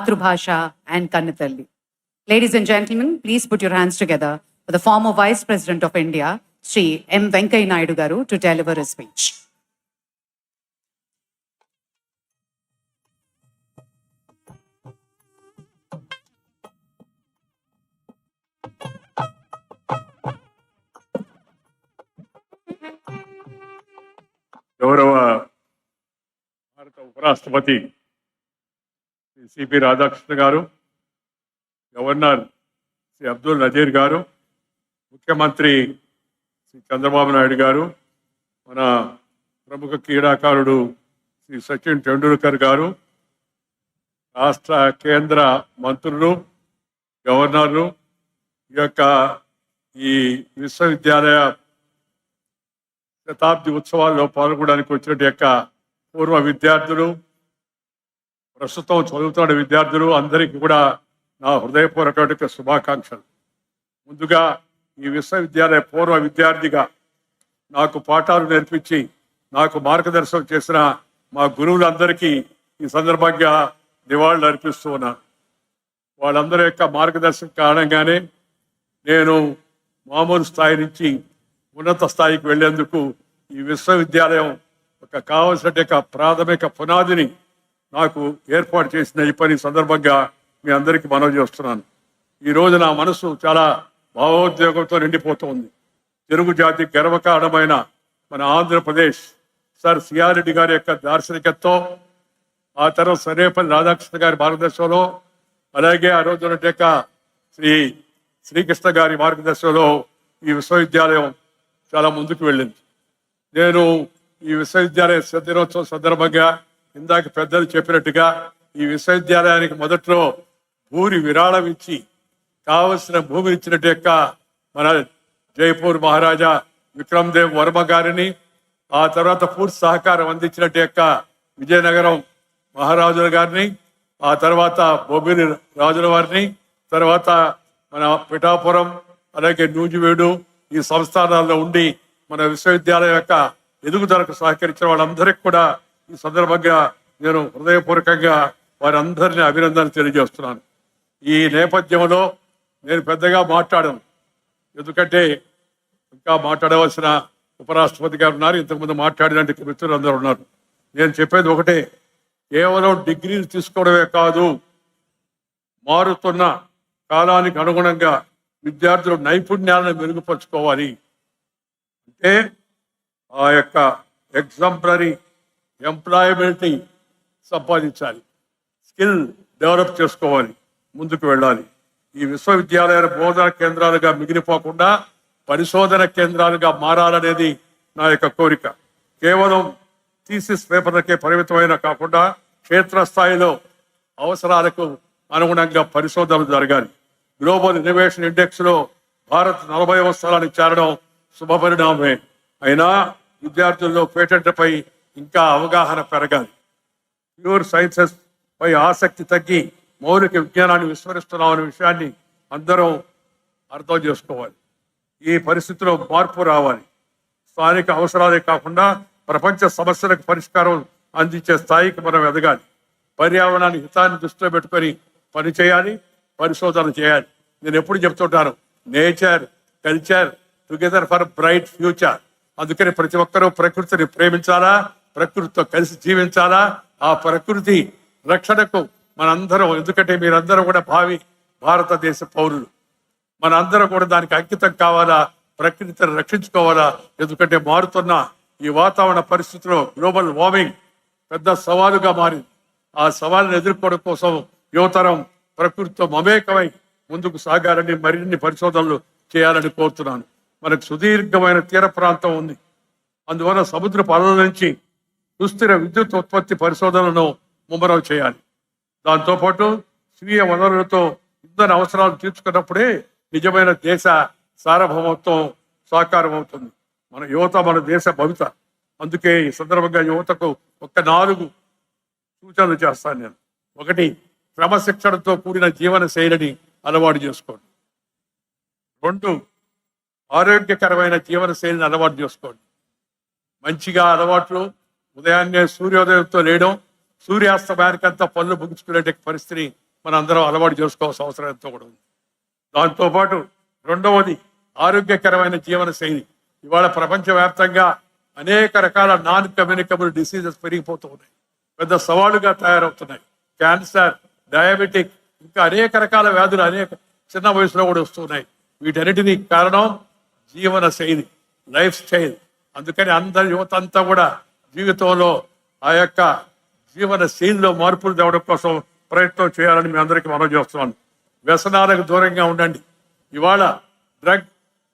Matrubhasha, and Kannatalli. Ladies and gentlemen, please put your hands together for the former Vice President of India, Sri M. Venkaiah Naidu Garu, to deliver his speech. గౌరవ భారత ఉపరాష్ట్రపతి Shri CP Radhakrishna గారు, governor Shri Abdul Nazir గారు, ముఖ్యమంత్రి శ్రీ చంద్రబాబు నాయుడు గారు, మన ప్రముఖ క్రీడాకారుడు శ్రీ సచిన్ టెండూల్కర్ గారు, రాష్ట్ర కేంద్ర మంత్రులు, గవర్నర్లు, ఈ విశ్వవిద్యాలయ శతాబ్ది ఉత్సవాల్లో పాల్గొనడానికి వచ్చిన పూర్వ విద్యార్థులు, ప్రస్తుతం చదువుతున్న విద్యార్థులు అందరికీ కూడా నా హృదయపూర్వక శుభాకాంక్షలు. ముందుగా ఈ విశ్వవిద్యాలయ పూర్వ విద్యార్థిగా నాకు పాఠాలు నేర్పించి నాకు మార్గదర్శనం చేసిన మా గురువులందరికీ ఈ సందర్భంగా నివాళులు అర్పిస్తూ ఉన్నాను. వాళ్ళందరి యొక్క మార్గదర్శనం కారణంగానే నేను మామూలు స్థాయి నుంచి ఉన్నత స్థాయికి వెళ్లేందుకు ఈ విశ్వవిద్యాలయం కావలసిన ప్రాథమిక పునాదిని నాకు ఏర్పాటు చేసిన ఈ పని సందర్భంగా మీ అందరికీ మనవి చేస్తున్నాను. ఈరోజు నా మనసు చాలా భావోద్వేగంతో నిండిపోతుంది. తెలుగు జాతి గర్వకారణమైన మన ఆంధ్రప్రదేశ్ సార్ సిఆర్ రెడ్డి గారి యొక్క దార్శనికత్వం, ఆ తర్వాత సర్వేపల్లి రాధాకృష్ణ గారి మార్గదర్శనంలో, అలాగే ఆ రోజు శ్రీకృష్ణ గారి మార్గదర్శనంలో ఈ విశ్వవిద్యాలయం చాలా ముందుకు వెళ్ళింది. నేను ఈ విశ్వవిద్యాలయ దినోత్సవం సందర్భంగా ఇందాక పెద్దలు చెప్పినట్టుగా ఈ విశ్వవిద్యాలయానికి మొదట్లో భూరి విరాళం ఇచ్చి కావలసిన భూమిని ఇచ్చినట్టు మన జైపూర్ మహారాజా విక్రమ్ దేవ్ వర్మ గారిని, ఆ తర్వాత పూర్తి సహకారం అందించినట్టు విజయనగరం మహారాజుల గారిని, ఆ తర్వాత బొబ్బిలి రాజుల వారిని, తర్వాత మన పిఠాపురం, అలాగే నూజివేడు ఈ సంస్థానాల్లో ఉండి మన విశ్వవిద్యాలయం యొక్క ఎదుగుదలకు సహకరించిన వాళ్ళందరికీ కూడా ఈ సందర్భంగా నేను హృదయపూర్వకంగా వారందరినీ అభినందనలు తెలియజేస్తున్నాను. ఈ నేపథ్యంలో నేను పెద్దగా మాట్లాడను, ఎందుకంటే ఇంకా మాట్లాడవలసిన ఉపరాష్ట్రపతి గారు ఉన్నారు, ఇంతకుముందు మాట్లాడినట్టు మిత్రులు అందరూ ఉన్నారు. నేను చెప్పేది ఒకటే, కేవలం డిగ్రీలు తీసుకోవడమే కాదు, మారుతున్న కాలానికి అనుగుణంగా విద్యార్థులు నైపుణ్యాలను మెరుగుపరుచుకోవాలి. అంటే ఆ యొక్క ఎగ్జాంపులరీ ఎంప్లాయబిలిటీ సంపాదించాలి, స్కిల్ డెవలప్ చేసుకోవాలి, ముందుకు వెళ్ళాలి. ఈ విశ్వవిద్యాలయాల బోధన కేంద్రాలుగా మిగిలిపోకుండా పరిశోధన కేంద్రాలుగా మారాలనేది నా యొక్క కోరిక. కేవలం థీసిస్ పేపర్లకే పరిమితమైన కాకుండా క్షేత్రస్థాయిలో అవసరాలకు అనుగుణంగా పరిశోధనలు జరగాలి. గ్లోబల్ ఇన్నోవేషన్ ఇండెక్స్లో భారత్ 40వ స్థానానికి చేరడం శుభపరిణామమే. అయినా విద్యార్థుల్లో పేటెంట్లపై ఇంకా అవగాహన పెరగాలి. ప్యూర్ సైన్సెస్ పై ఆసక్తి తగ్గి మౌలిక విజ్ఞానాన్ని విస్మరిస్తున్నామనే విషయాన్ని అందరం అర్థం చేసుకోవాలి. ఈ పరిస్థితిలో మార్పు రావాలి. స్థానిక అవసరాలే కాకుండా ప్రపంచ సమస్యలకు పరిష్కారం అందించే స్థాయికి మనం ఎదగాలి. పర్యావరణాన్ని హితాన్ని దృష్టిలో పెట్టుకొని పని చేయాలి, పరిశోధన చేయాలి. నేను ఎప్పుడు చెప్తుంటాను, nature culture together for bright future. అందుకని ప్రతి ఒక్కరూ ప్రకృతిని ప్రేమించాలా, ప్రకృతితో కలిసి జీవించాలా. ఆ ప్రకృతి రక్షణకు మనందరం, ఎందుకంటే మీరందరూ కూడా భావి భారతదేశ పౌరులు, మనందరం కూడా దానికి అంకితం కావాలా, ప్రకృతిని రక్షించుకోవాలా. ఎందుకంటే మారుతున్న ఈ వాతావరణ పరిస్థితుల్లో గ్లోబల్ వార్మింగ్ పెద్ద సవాలుగా మారింది. ఆ సవాళ్ళను ఎదుర్కోవడం కోసం యువతరం ప్రకృతితో మమేకమై ముందుకు సాగాలని, మరిన్ని పరిశోధనలు చేయాలని కోరుతున్నాను. మనకు సుదీర్ఘమైన తీర ప్రాంతం ఉంది. అందువల్ల సముద్రపు అలల నుంచి సుస్థిర విద్యుత్ ఉత్పత్తి పరిశోధనలను ముమ్మరం చేయాలి. దాంతోపాటు స్వీయ వనరులతో ఇంధన అవసరాలు తీర్చుకున్నప్పుడే నిజమైన దేశ సార్వభౌమత్వం సాకారం అవుతుంది. మన యువత మన దేశ భవిత. అందుకే ఈ సందర్భంగా యువతకు 4 సూచనలు చేస్తాను నేను. 1, క్రమశిక్షణతో కూడిన జీవన శైలిని అలవాటు చేసుకోండి. 2, ఆరోగ్యకరమైన జీవన శైలిని అలవాటు చేసుకోండి. మంచిగా అలవాట్లు, ఉదయాన్నే సూర్యోదయంతో లేయడం, సూర్యాస్తమయానికంతా పళ్ళు ముగించుకునే పరిస్థితిని మనందరం అలవాటు చేసుకోవాల్సిన అవసరం ఎంతో కూడా ఉంది. దాంతోపాటు రెండవది ఆరోగ్యకరమైన జీవన శైలి. ఇవాళ ప్రపంచవ్యాప్తంగా అనేక రకాల నాన్ కమ్యూనికబుల్ డిసీజెస్ పెరిగిపోతూ ఉన్నాయి, పెద్ద సవాలుగా తయారవుతున్నాయి. క్యాన్సర్, డయాబెటిక్, ఇంకా అనేక రకాల వ్యాధులు అనేక చిన్న వయసులో కూడా వస్తున్నాయి. వీటన్నిటినీ కారణం జీవన శైలి, లైఫ్ స్టైల్. అందుకని అందరి యువత అంతా కూడా జీవితంలో ఆ యొక్క జీవన శైలిలో మార్పులు తేవడం కోసం ప్రయత్నం చేయాలని మీ అందరికీ మనం చేస్తున్నాను. వ్యసనాలకు దూరంగా ఉండండి. ఇవాళ డ్రగ్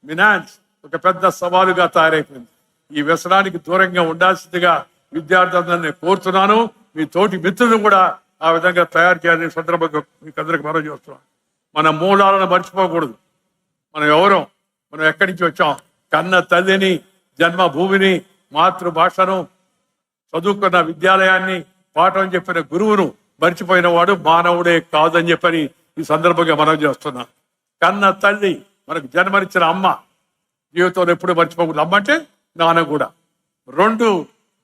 మినాన్స్ ఒక పెద్ద సవాలుగా తయారైపోయింది. ఈ వ్యసనానికి దూరంగా ఉండాల్సిందిగా విద్యార్థులను నేను కోరుతున్నాను. మీ తోటి మిత్రులను కూడా ఆ విధంగా తయారు చేయాలని సందర్భంగా మీకు అందరికి మనం చేస్తున్నాం. మన మూలాలను మర్చిపోకూడదు. మనం ఎవరో, మనం ఎక్కడి నుంచి వచ్చాం, కన్న తల్లిని, జన్మభూమిని, మాతృభాషను, చదువుకున్న విద్యాలయాన్ని, పాఠం చెప్పిన గురువును మర్చిపోయిన వాడు మానవుడే కాదని చెప్పని ఈ సందర్భంగా మనం చేస్తున్నాం. కన్న తల్లి, మనకు జన్మనిచ్చిన అమ్మ జీవితంలో ఎప్పుడు మర్చిపోకూడదు. అమ్మ అంటే నాన్న కూడా. రెండు,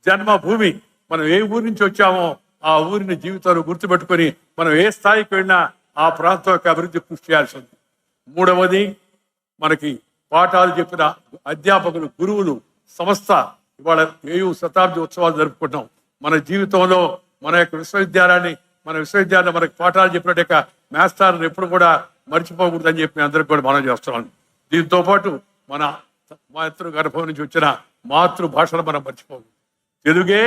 జన్మభూమి, మనం ఏ ఊరి నుంచి వచ్చామో ఆ ఊరిని జీవితంలో గుర్తుపెట్టుకొని మనం ఏ స్థాయికి వెళ్ళినా ఆ ప్రాంతం యొక్క అభివృద్ధి కృషి చేయాల్సి ఉంది. మూడవది, మనకి పాఠాలు చెప్పిన అధ్యాపకులు, గురువులు, సంస్థ. ఇవాళ 7వ శతాబ్ది ఉత్సవాలు జరుపుకుంటాం. మన జీవితంలో మన యొక్క విశ్వవిద్యాలయం మనకి పాఠాలు చెప్పినట్టు మాస్టర్లను ఎప్పుడు కూడా మర్చిపోకూడదని చెప్పి అందరికి కూడా మనం చేస్తున్నాం. దీంతో పాటు మన మాతృ గర్భం నుంచి వచ్చిన మాతృభాషను మనం మర్చిపోకూడదు. తెలుగే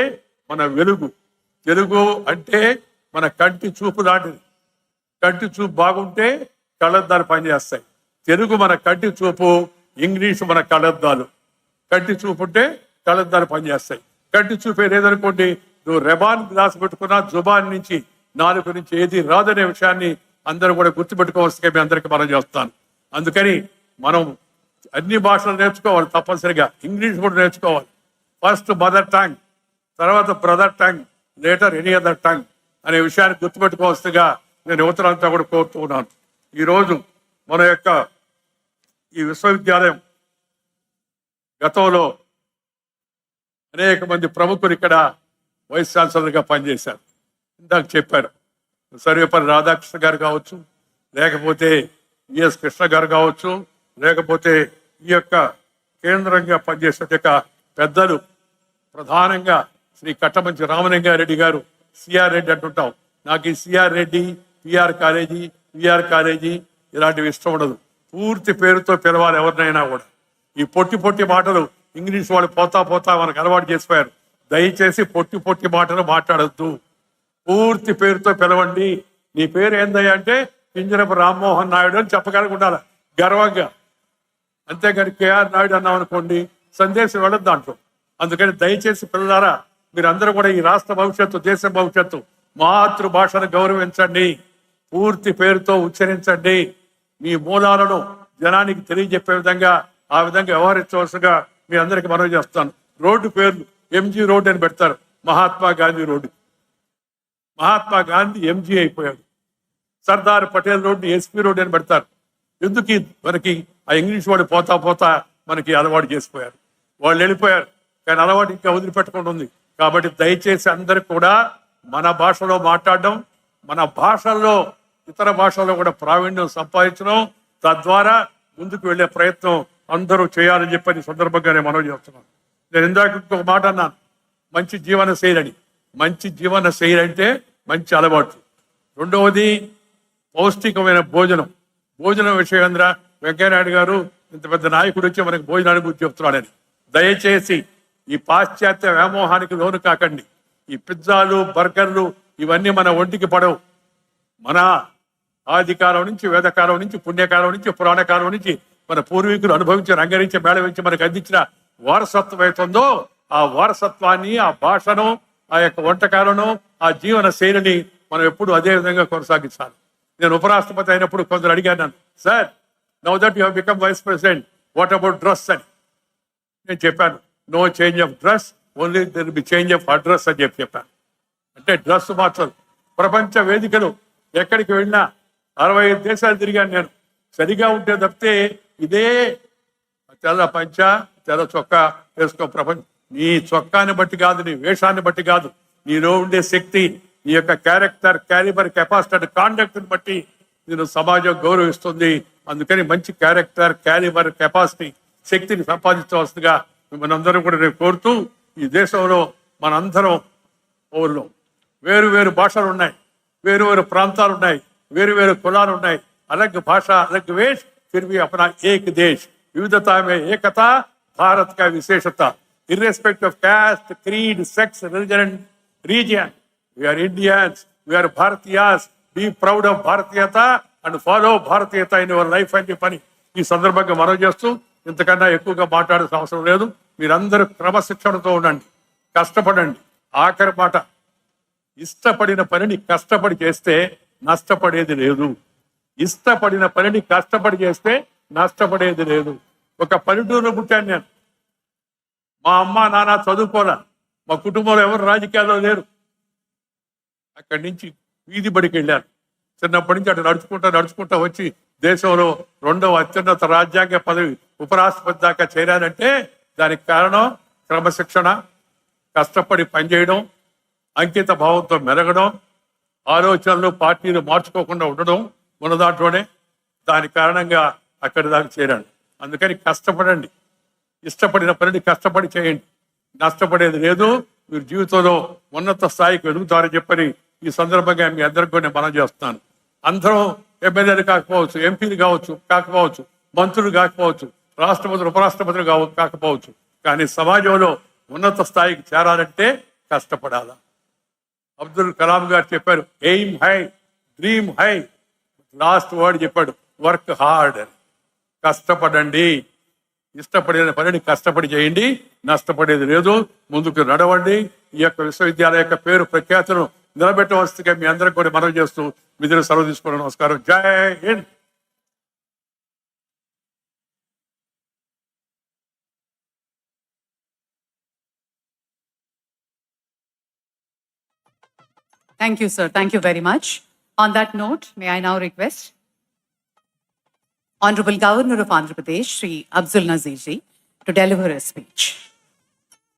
మన వెలుగు. తెలుగు అంటే మన కంటి చూపు లాంటిది. కంటి చూపు బాగుంటే కళ్ళద్దాలు పనిచేస్తాయి. తెలుగు మన కంటి చూపు, ఇంగ్లీషు మన కళ్ళద్దాలు. కంటి చూపు ఉంటే కళ్ళద్దాలు పనిచేస్తాయి. కంటి చూపే లేదనుకోండి, నువ్వు రెబాన్ గ్లాస్ పెట్టుకున్నా జుబాన్ నుంచి, నాలుగు నుంచి ఏది రాదనే విషయాన్ని అందరూ కూడా గుర్తుపెట్టుకోవాల్సిందిగా మీ అందరికీ మనం చేస్తాను. అందుకని మనం అన్ని భాషలు నేర్చుకోవాలి తప్పనిసరిగా. ఇంగ్లీష్ కూడా నేర్చుకోవాలి. ఫస్ట్ మదర్ టంగ్, తర్వాత brother tongue, later any other tongue అనే విషయాన్ని గుర్తుపెట్టుకోవాల్సిందిగా నేను యువతలంతా కూడా కోరుతూ ఉన్నాను. ఈరోజు మన యొక్క ఈ విశ్వవిద్యాలయం గతంలో అనేక మంది ప్రముఖులు ఇక్కడ వైస్ ఛాన్సలర్గా పనిచేశారు. ఇందాక చెప్పారు, సర్వేపల్లి రాధాకృష్ణ గారు కావచ్చు, లేకపోతే విఎస్ కృష్ణ గారు కావచ్చు, లేకపోతే ఈ యొక్క కేంద్రంగా పనిచేసే యొక్క పెద్దలు, ప్రధానంగా శ్రీ కట్టమంచి రామలింగారెడ్డి గారు, సిఆర్ రెడ్డి అంటుంటాం. నాకు ఈ CR Reddy, PR college, VR college ఇలాంటివి ఇష్టం ఉండదు. పూర్తి పేరుతో పిలవాలి ఎవరినైనా కూడా. ఈ పొట్టి మాటలు ఇంగ్లీష్ వాళ్ళు పోతా మనకు అలవాటు చేసిపోయారు. దయచేసి పొట్టి మాటలు మాట్లాడద్దు. పూర్తి పేరుతో పిలవండి. నీ పేరు ఏందయ్యా అంటే కింజరపు రామ్మోహన్ నాయుడు అని చెప్పగలిగి ఉండాలి గర్వంగా. అంతేగాని కేఆర్ నాయుడు అన్నాం అనుకోండి, సందేశం వెళ్ళదు దాంట్లో. అందుకని దయచేసి పిల్లలారా, మీరందరూ కూడా ఈ రాష్ట్ర భవిష్యత్తు, దేశ భవిష్యత్తు, మాతృభాషను గౌరవించండి. పూర్తి పేరుతో ఉచ్చరించండి. మీ మూలాలను జనానికి తెలియజెప్పే విధంగా ఆ విధంగా వ్యవహరించవలసిగా మీ అందరికి మనవి చేస్తాను. రోడ్డు పేర్లు ఎంజీ రోడ్ అని పెడతారు. మహాత్మా గాంధీ రోడ్డు, మహాత్మా గాంధీ ఎంజీ అయిపోయాడు. Sardar Patel road SP road అని పెడతారు. ఎందుకు మనకి ఆ ఇంగ్లీష్ వాడు పోతా మనకి అలవాటు చేసిపోయారు. వాళ్ళు వెళ్ళిపోయారు, కానీ అలవాటు ఇంకా వదిలిపెట్టకుండా ఉంది. కాబట్టి దయచేసి అందరికి కూడా మన భాషలో మాట్లాడడం, మన భాషల్లో ఇతర భాషల్లో కూడా ప్రావీణ్యం సంపాదించడం, తద్వారా ముందుకు వెళ్ళే ప్రయత్నం అందరూ చేయాలని చెప్పని సందర్భంగా నేను మనవి చేస్తున్నాను. నేను ఇందాక ఇంకొక మాట అన్నాను, మంచి జీవన శైలి అని. మంచి జీవన శైలి అంటే మంచి అలవాట్లు. రెండవది పౌష్టికమైన భోజనం. భోజనం విషయేంద్ర వెంకయ్యనాయుడు గారు ఇంత పెద్ద నాయకుడు వచ్చి మనకి భోజనాన్ని గురించి చెప్తున్నాడని. దయచేసి ఈ పాశ్చాత్య వ్యామోహానికి లోను కాకండి. ఈ పిజ్జాలు, బర్గర్లు ఇవన్నీ మన ఒంటికి పడవు. మన ఆదికాలం నుంచి, వేదకాలం నుంచి, పుణ్యకాలం నుంచి, పురాణకాలం నుంచి మన పూర్వీకులు అనుభవించి, రంగరించి, మేళవించి మనకు అందించిన వారసత్వం అవుతుందో ఆ వారసత్వాన్ని, ఆ భాషను, ఆ యొక్క వంటకాలను, ఆ జీవన శైలిని మనం ఎప్పుడు అదే విధంగా కొనసాగించాలి. నేను ఉపరాష్ట్రపతి అయినప్పుడు కొందరు అడిగాను, sir now that you have become vice president, what about dress అని. నేను చెప్పాను, no change of dress, only there be change of address అని చెప్పాను. అంటే డ్రెస్ మార్చదు. ప్రపంచ వేదికలు ఎక్కడికి వెళ్ళినా 65 దేశాలు తిరిగాను నేను. సరిగా ఉంటే తప్పితే ఇదే తెల్ల పంచ, తెల్ల చొక్కా వేసుకో. ప్రపంచం నీ చొక్కాని బట్టి కాదు, నీ వేషాన్ని బట్టి కాదు, నీలో ఉండే శక్తి, నీ యొక్క క్యారెక్టర్, క్యాలిబర్, కెపాసిటీ, కాండక్ట్ని బట్టి నేను సమాజం గౌరవిస్తుంది. అందుకని మంచి క్యారెక్టర్, క్యాలిబర్, కెపాసిటీ, శక్తిని సంపాదించవలసిందిగా మిమ్మల్ని అందరూ కూడా నేను కోరుతూ, ఈ దేశంలో మనందరం పౌరులు, వేరు వేరు భాషలు ఉన్నాయి, వేరు వేరు ప్రాంతాలు ఉన్నాయి, వేరు వేరు కులాలు ఉన్నాయి. अलग भाषा अलग वेश, फिर भी अपना एक देश. विविधता में एकता भारत का विशेषता. Irrespective of caste, creed, sex, religion and region, we are Indians, we are Bharatiyas. Be proud of Bharatiyata and follow Bharatiyata in your life అని పని ఈ సందర్భంగా మనం చేస్తూ, ఇంతకన్నా ఎక్కువగా మాట్లాడాల్సిన అవసరం లేదు. మీరందరూ క్రమశిక్షణతో ఉండండి, కష్టపడండి. ఆఖరి మాట, ఇష్టపడిన పనిని కష్టపడి చేస్తే నష్టపడేది లేదు. ఇష్టపడిన పనిని కష్టపడి చేస్తే నష్టపడేది లేదు. ఒక పల్లెటూరులో పుట్టాను నేను. మా అమ్మ నాన్న చదువుకోలే, మా కుటుంబంలో ఎవరు రాజకీయాల్లో లేరు. అక్కడి నుంచి వీధి బడికి వెళ్ళాను. చిన్నప్పటి నుంచి అటు నడుచుకుంటా వచ్చి దేశంలో 2వ అత్యున్నత రాజ్యాంగ పదవి ఉపరాష్ట్రపతి దాకా చేరానంటే దానికి కారణం క్రమశిక్షణ, కష్టపడి పనిచేయడం, అంకిత భావంతో మెలగడం, ఆలోచనలు పార్టీలు మార్చుకోకుండా ఉండడం ఉన్న దాంట్లోనే. దాని కారణంగా అక్కడి దాకా చేరాను. అందుకని కష్టపడండి, ఇష్టపడిన పనిని కష్టపడి చేయండి, నష్టపడేది లేదు. మీరు జీవితంలో ఉన్నత స్థాయికి ఎదుగుతారని చెప్పని ఈ సందర్భంగా మీ అందరికీ నేను మనం చేస్తున్నాను. అందరం ఎమ్మెల్యేలు కాకపోవచ్చు, ఎంపీలు కాకపోవచ్చు, మంత్రులు కాకపోవచ్చు, రాష్ట్రపతులు, ఉపరాష్ట్రపతులు కాకపోవచ్చు, కానీ సమాజంలో ఉన్నత స్థాయికి చేరాలంటే కష్టపడాలా. అబ్దుల్ కలాం గారు చెప్పారు, aim high, dream high, last word చెప్పాడు, వర్క్ హార్డ్ అని. కష్టపడండి, ఇష్టపడిన పనిని కష్టపడి చేయండి, నష్టపడేది లేదు. ముందుకు నడవండి. ఈ యొక్క విశ్వవిద్యాలయ యొక్క పేరు ప్రఖ్యాతులను నిలబెట్టవలసిందిగా మీ అందరికీ కూడా మనవి చేస్తూ మీ దగ్గర సెలవు తీసుకోవడం. నమస్కారం. జై Hind. Thank you, sir. Thank you very much. On that note, may I now request Honorable Governor of Andhra Pradesh, Shri Abdul Nazir ji, to deliver a speech.